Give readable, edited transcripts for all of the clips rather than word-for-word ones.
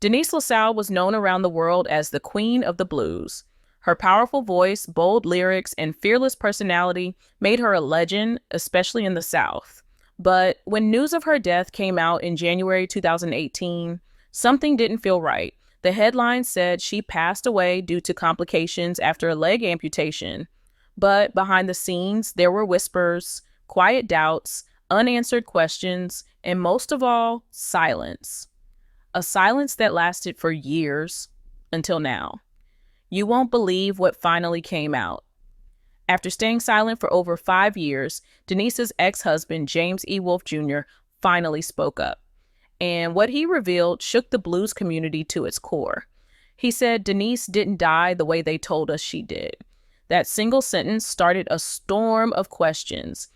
Denise LaSalle was known around the world as the Queen of the Blues. Her powerful voice, bold lyrics, and fearless personality made her a legend, especially in the South. But when news of her death came out in January 2018, something didn't feel right. The headline said she passed away due to complications after a leg amputation. But behind the scenes, there were whispers, quiet doubts, unanswered questions, and most of all, silence. A silence that lasted for years until now. You won't believe what finally came out. After staying silent for over 5 years, Denise's ex-husband, James E. Wolfe Jr., finally spoke up. And what he revealed shook the blues community to its core. He said Denise didn't die the way they told us she did. That single sentence started a storm of questions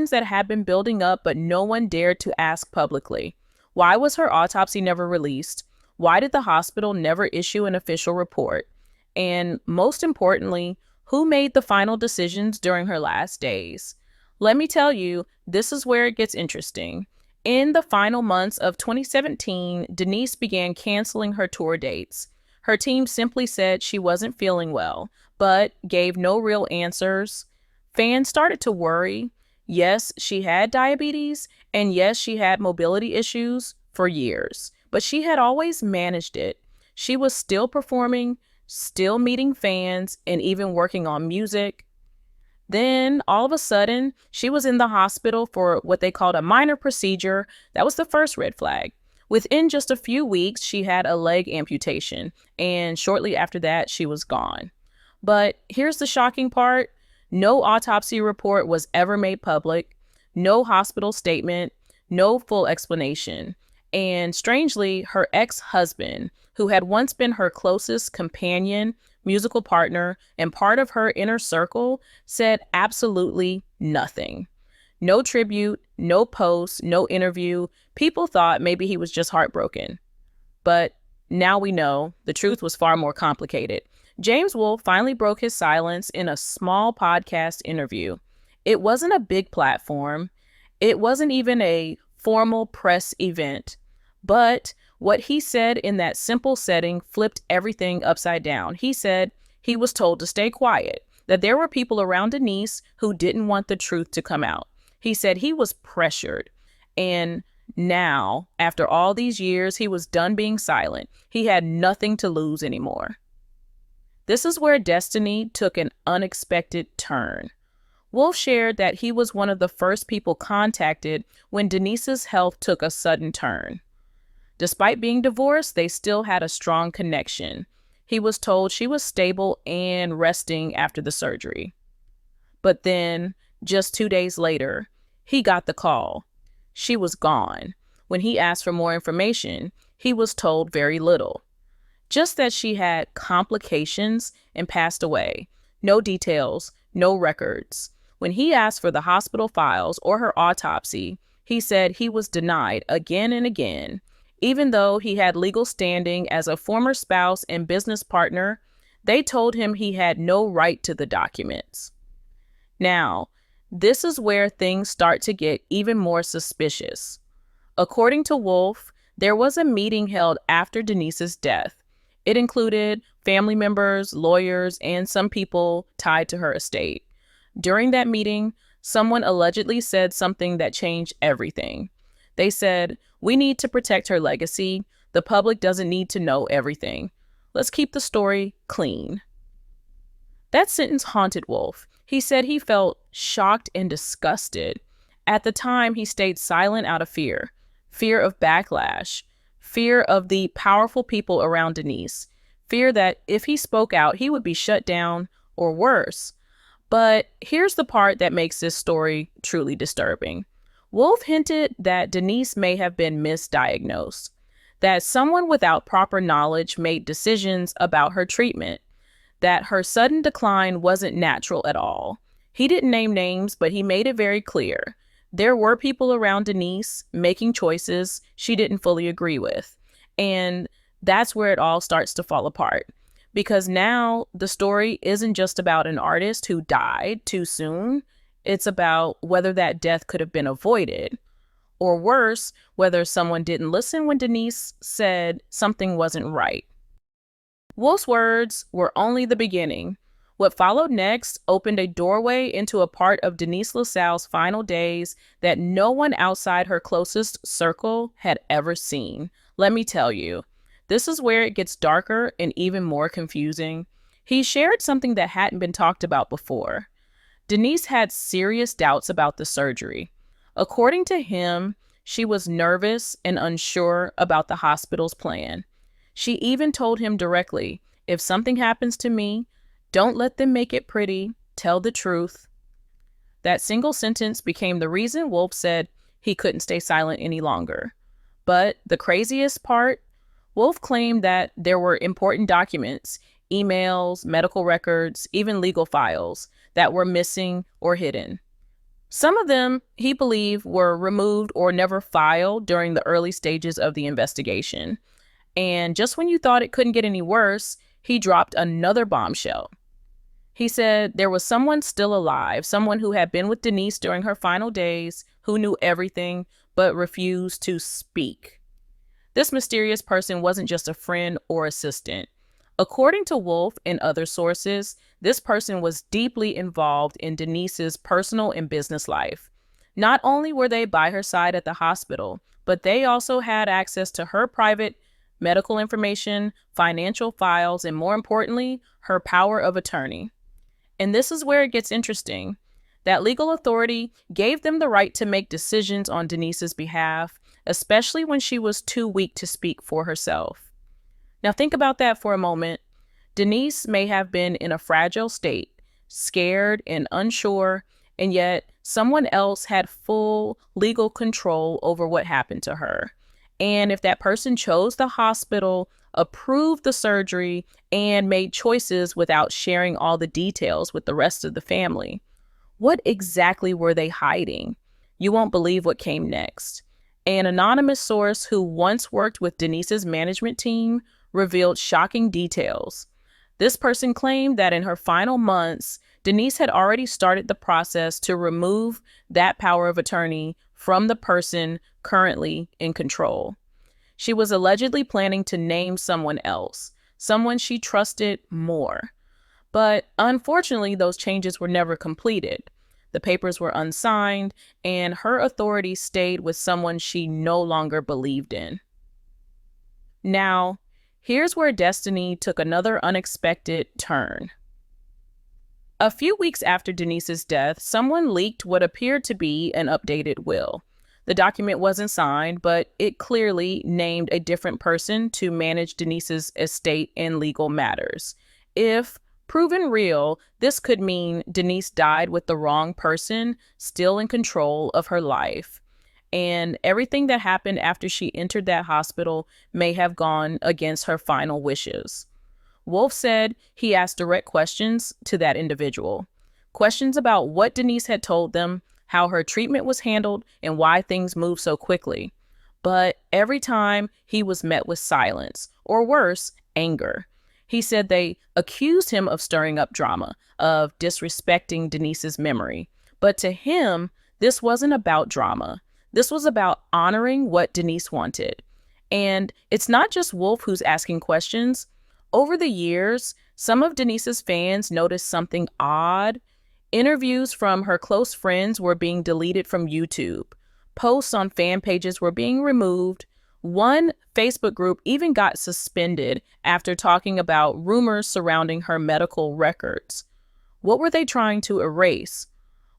that had been building up but no one dared to ask publicly. Why was her autopsy never released? Why did the hospital never issue an official report? And most importantly, who made the final decisions during her last days? Let me tell you, this is where it gets interesting. In the final months of 2017, Denise began canceling her tour dates. Her team simply said she wasn't feeling well, but gave no real answers. Fans started to worry. Yes, she had diabetes, and yes, she had mobility issues for years, but she had always managed it. She was still performing, still meeting fans, and even working on music. Then, all of a sudden, she was in the hospital for what they called a minor procedure. That was the first red flag. Within just a few weeks, she had a leg amputation, and shortly after that, she was gone. But here's the shocking part. No autopsy report was ever made public, no hospital statement, no full explanation. And strangely, her ex-husband, who had once been her closest companion, musical partner, and part of her inner circle, said absolutely nothing. No tribute, no post, no interview. People thought maybe he was just heartbroken. But now we know the truth was far more complicated. James Wolfe finally broke his silence in a small podcast interview. It wasn't a big platform. It wasn't even a formal press event. But what he said in that simple setting flipped everything upside down. He said he was told to stay quiet, that there were people around Denise who didn't want the truth to come out. He said he was pressured. And now, after all these years, he was done being silent. He had nothing to lose anymore. This is where destiny took an unexpected turn. Wolfe shared that he was one of the first people contacted when Denise's health took a sudden turn. Despite being divorced, they still had a strong connection. He was told she was stable and resting after the surgery. But then, just 2 days later, he got the call. She was gone. When he asked for more information, he was told very little. Just that she had complications and passed away. No details, no records. When he asked for the hospital files or her autopsy, he said he was denied again and again. Even though he had legal standing as a former spouse and business partner, they told him he had no right to the documents. Now, this is where things start to get even more suspicious. According to Wolfe, there was a meeting held after Denise's death. It included family members, lawyers, and some people tied to her estate. During that meeting, someone allegedly said something that changed everything. They said, "We need to protect her legacy. The public doesn't need to know everything. Let's keep the story clean." That sentence haunted Wolfe. He said he felt shocked and disgusted. At the time, he stayed silent out of fear of backlash, fear of the powerful people around Denise, fear that if he spoke out, he would be shut down or worse. But here's the part that makes this story truly disturbing. Wolfe hinted that Denise may have been misdiagnosed, that someone without proper knowledge made decisions about her treatment, that her sudden decline wasn't natural at all. He didn't name names, but he made it very clear. There were people around Denise making choices she didn't fully agree with. And that's where it all starts to fall apart. Because now the story isn't just about an artist who died too soon. It's about whether that death could have been avoided, or worse, whether someone didn't listen when Denise said something wasn't right. Wolf's words were only the beginning. What followed next opened a doorway into a part of Denise LaSalle's final days that no one outside her closest circle had ever seen. Let me tell you, this is where it gets darker and even more confusing. He shared something that hadn't been talked about before. Denise had serious doubts about the surgery. According to him, she was nervous and unsure about the hospital's plan. She even told him directly, "If something happens to me, don't let them make it pretty. Tell the truth." That single sentence became the reason Wolf said he couldn't stay silent any longer. But the craziest part, Wolf claimed that there were important documents, emails, medical records, even legal files that were missing or hidden. Some of them, he believed, were removed or never filed during the early stages of the investigation. And just when you thought it couldn't get any worse, he dropped another bombshell. He said there was someone still alive, someone who had been with Denise during her final days, who knew everything but refused to speak. This mysterious person wasn't just a friend or assistant. According to Wolf and other sources, this person was deeply involved in Denise's personal and business life. Not only were they by her side at the hospital, but they also had access to her private medical information, financial files, and more importantly, her power of attorney. And this is where it gets interesting. That legal authority gave them the right to make decisions on Denise's behalf, especially when she was too weak to speak for herself. Now think about that for a moment. Denise may have been in a fragile state, scared and unsure, and yet someone else had full legal control over what happened to her. And if that person chose the hospital, approved the surgery, and made choices without sharing all the details with the rest of the family, what exactly were they hiding? You won't believe what came next. An anonymous source who once worked with Denise's management team revealed shocking details. This person claimed that in her final months, Denise had already started the process to remove that power of attorney from the person currently in control. She was allegedly planning to name someone else, someone she trusted more. But unfortunately, those changes were never completed. The papers were unsigned, and her authority stayed with someone she no longer believed in. Now, here's where destiny took another unexpected turn. A few weeks after Denise's death, someone leaked what appeared to be an updated will. The document wasn't signed, but it clearly named a different person to manage Denise's estate and legal matters. If proven real, this could mean Denise died with the wrong person still in control of her life. And everything that happened after she entered that hospital may have gone against her final wishes. Wolf said he asked direct questions to that individual. Questions about what Denise had told them, how her treatment was handled, and why things moved so quickly. But every time he was met with silence, or worse, anger. He said they accused him of stirring up drama, of disrespecting Denise's memory. But to him, this wasn't about drama. This was about honoring what Denise wanted. And it's not just Wolf who's asking questions. Over the years, some of Denise's fans noticed something odd. Interviews from her close friends were being deleted from YouTube. Posts on fan pages were being removed. One Facebook group even got suspended after talking about rumors surrounding her medical records. What were they trying to erase?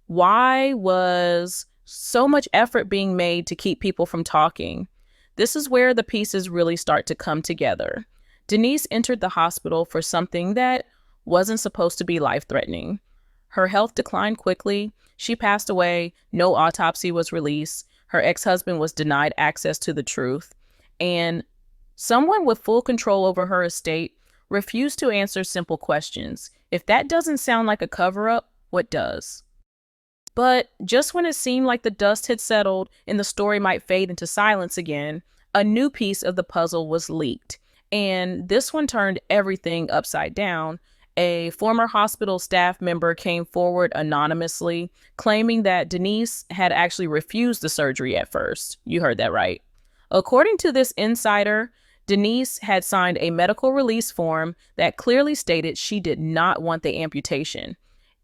Why was so much effort being made to keep people from talking? This is where the pieces really start to come together. Denise entered the hospital for something that wasn't supposed to be life-threatening. Her health declined quickly. She passed away. No autopsy was released. Her ex-husband was denied access to the truth. And someone with full control over her estate refused to answer simple questions. If that doesn't sound like a cover-up, what does? But just when it seemed like the dust had settled and the story might fade into silence again, a new piece of the puzzle was leaked. And this one turned everything upside down. A former hospital staff member came forward anonymously, claiming that Denise had actually refused the surgery at first. You heard that right. According to this insider, Denise had signed a medical release form that clearly stated she did not want the amputation.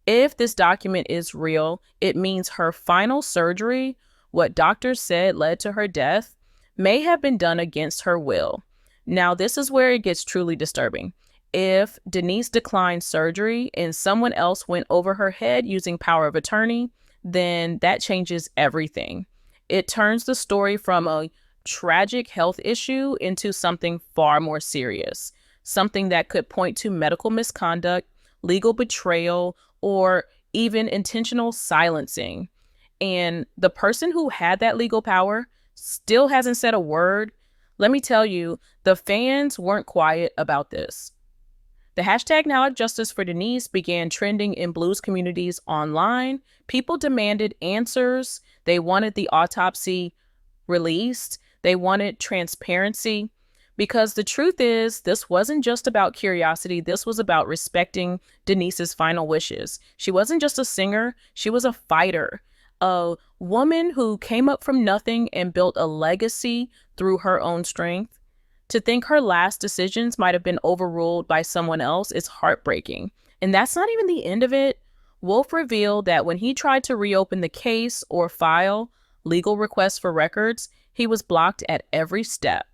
If this document is real, it means her final surgery, what doctors said led to her death, may have been done against her will. Now, this is where it gets truly disturbing. If Denise declined surgery and someone else went over her head using power of attorney, then that changes everything. It turns the story from a tragic health issue into something far more serious, something that could point to medical misconduct, legal betrayal, or even intentional silencing. And the person who had that legal power still hasn't said a word. Let me tell you, the fans weren't quiet about this. The hashtag Now Have Justice for Denise began trending in blues communities online. People demanded answers. They wanted the autopsy released. They wanted transparency. Because the truth is, this wasn't just about curiosity. This was about respecting Denise's final wishes. She wasn't just a singer. She was a fighter, a woman who came up from nothing and built a legacy through her own strength. To think her last decisions might have been overruled by someone else is heartbreaking. And that's not even the end of it. Wolf revealed that when he tried to reopen the case or file legal requests for records, he was blocked at every step.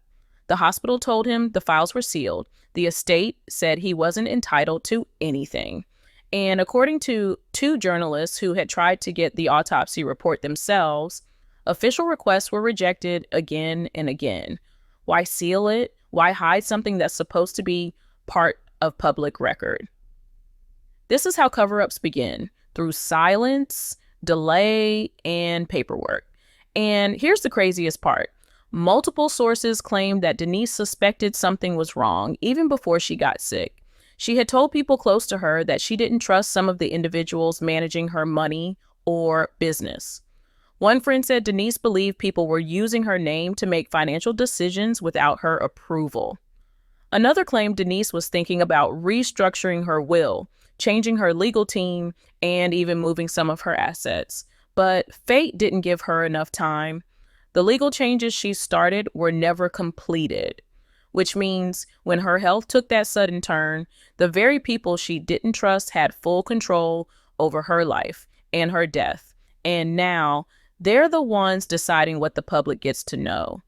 The hospital told him the files were sealed. The estate said he wasn't entitled to anything. And according to two journalists who had tried to get the autopsy report themselves, official requests were rejected again and again. Why seal it? Why hide something that's supposed to be part of public record? This is how cover-ups begin, through silence, delay, and paperwork. And here's the craziest part. Multiple sources claimed that Denise suspected something was wrong even before she got sick. She had told people close to her that she didn't trust some of the individuals managing her money or business. One friend said Denise believed people were using her name to make financial decisions without her approval. Another claimed Denise was thinking about restructuring her will, changing her legal team, and even moving some of her assets. But fate didn't give her enough time. The legal changes she started were never completed, which means when her health took that sudden turn, the very people she didn't trust had full control over her life and her death. And now they're the ones deciding what the public gets to know.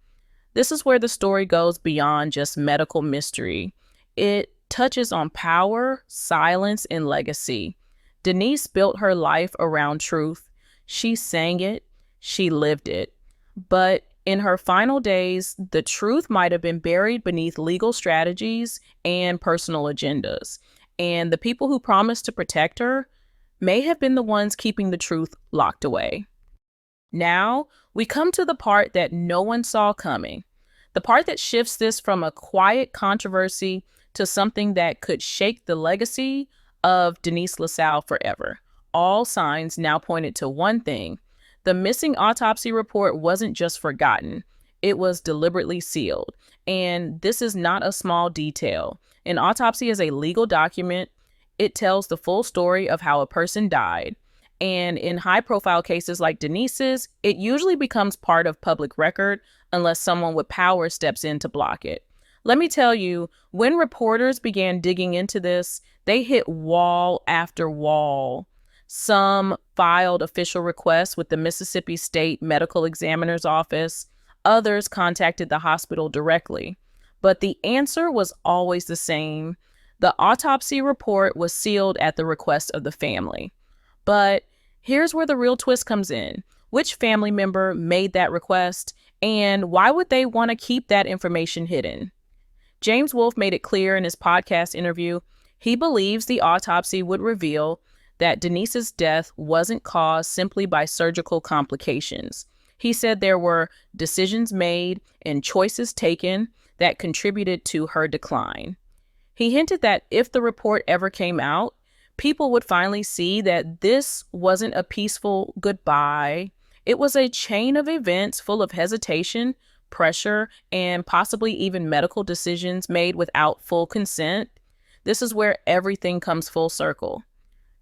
This is where the story goes beyond just medical mystery. It touches on power, silence, and legacy. Denise built her life around truth. She sang it. She lived it. But in her final days, the truth might have been buried beneath legal strategies and personal agendas. And the people who promised to protect her may have been the ones keeping the truth locked away. Now, we come to the part that no one saw coming. The part that shifts this from a quiet controversy to something that could shake the legacy of Denise LaSalle forever. All signs now pointed to one thing. The missing autopsy report wasn't just forgotten. It was deliberately sealed. And this is not a small detail. An autopsy is a legal document. It tells the full story of how a person died. And in high-profile cases like Denise's, it usually becomes part of public record unless someone with power steps in to block it. Let me tell you, when reporters began digging into this, they hit wall after wall. Some filed official requests with the Mississippi State Medical Examiner's Office. Others contacted the hospital directly. But the answer was always the same. The autopsy report was sealed at the request of the family. But here's where the real twist comes in. Which family member made that request, and why would they want to keep that information hidden? James Wolf made it clear in his podcast interview, he believes the autopsy would reveal that Denise's death wasn't caused simply by surgical complications. He said there were decisions made and choices taken that contributed to her decline. He hinted that if the report ever came out, people would finally see that this wasn't a peaceful goodbye. It was a chain of events full of hesitation, pressure, and possibly even medical decisions made without full consent. This is where everything comes full circle.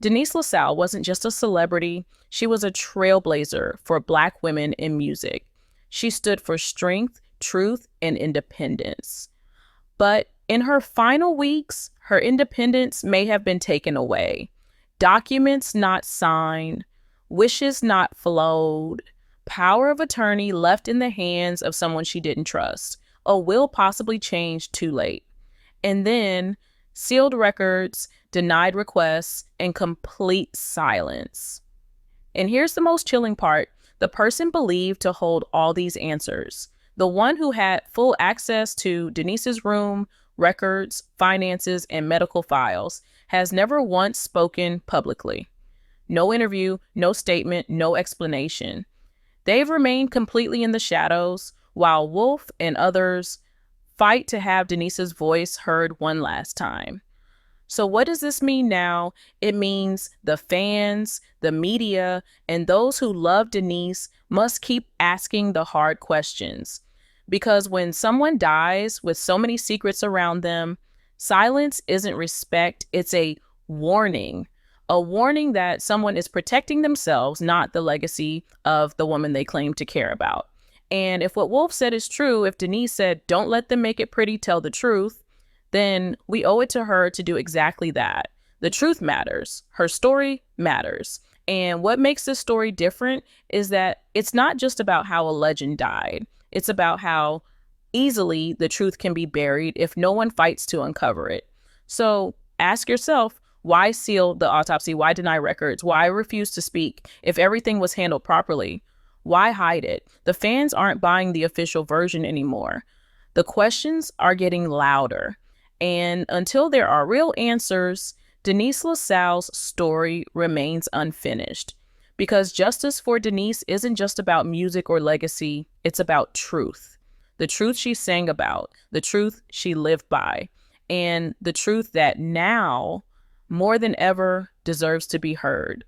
Denise LaSalle wasn't just a celebrity, she was a trailblazer for Black women in music. She stood for strength, truth, and independence. But in her final weeks, her independence may have been taken away. Documents not signed, wishes not flowed, power of attorney left in the hands of someone she didn't trust, a will possibly changed too late. And then sealed records, denied requests, and complete silence. And here's the most chilling part. The person believed to hold all these answers, the one who had full access to Denise's room, records, finances, and medical files, has never once spoken publicly. No interview, no statement, no explanation. They've remained completely in the shadows, while Wolf and others fight to have Denise's voice heard one last time. So what does this mean now? It means the fans, the media, and those who love Denise must keep asking the hard questions. Because when someone dies with so many secrets around them, silence isn't respect, it's a warning. A warning that someone is protecting themselves, not the legacy of the woman they claim to care about. And if what Wolf said is true, if Denise said, don't let them make it pretty, tell the truth, then we owe it to her to do exactly that. The truth matters. Her story matters. And what makes this story different is that it's not just about how a legend died. It's about how easily the truth can be buried if no one fights to uncover it. So ask yourself, why seal the autopsy? Why deny records? Why refuse to speak if everything was handled properly? Why hide it? The fans aren't buying the official version anymore. The questions are getting louder. And until there are real answers, Denise LaSalle's story remains unfinished. Because justice for Denise isn't just about music or legacy, it's about truth. The truth she sang about, the truth she lived by, and the truth that now, more than ever, deserves to be heard.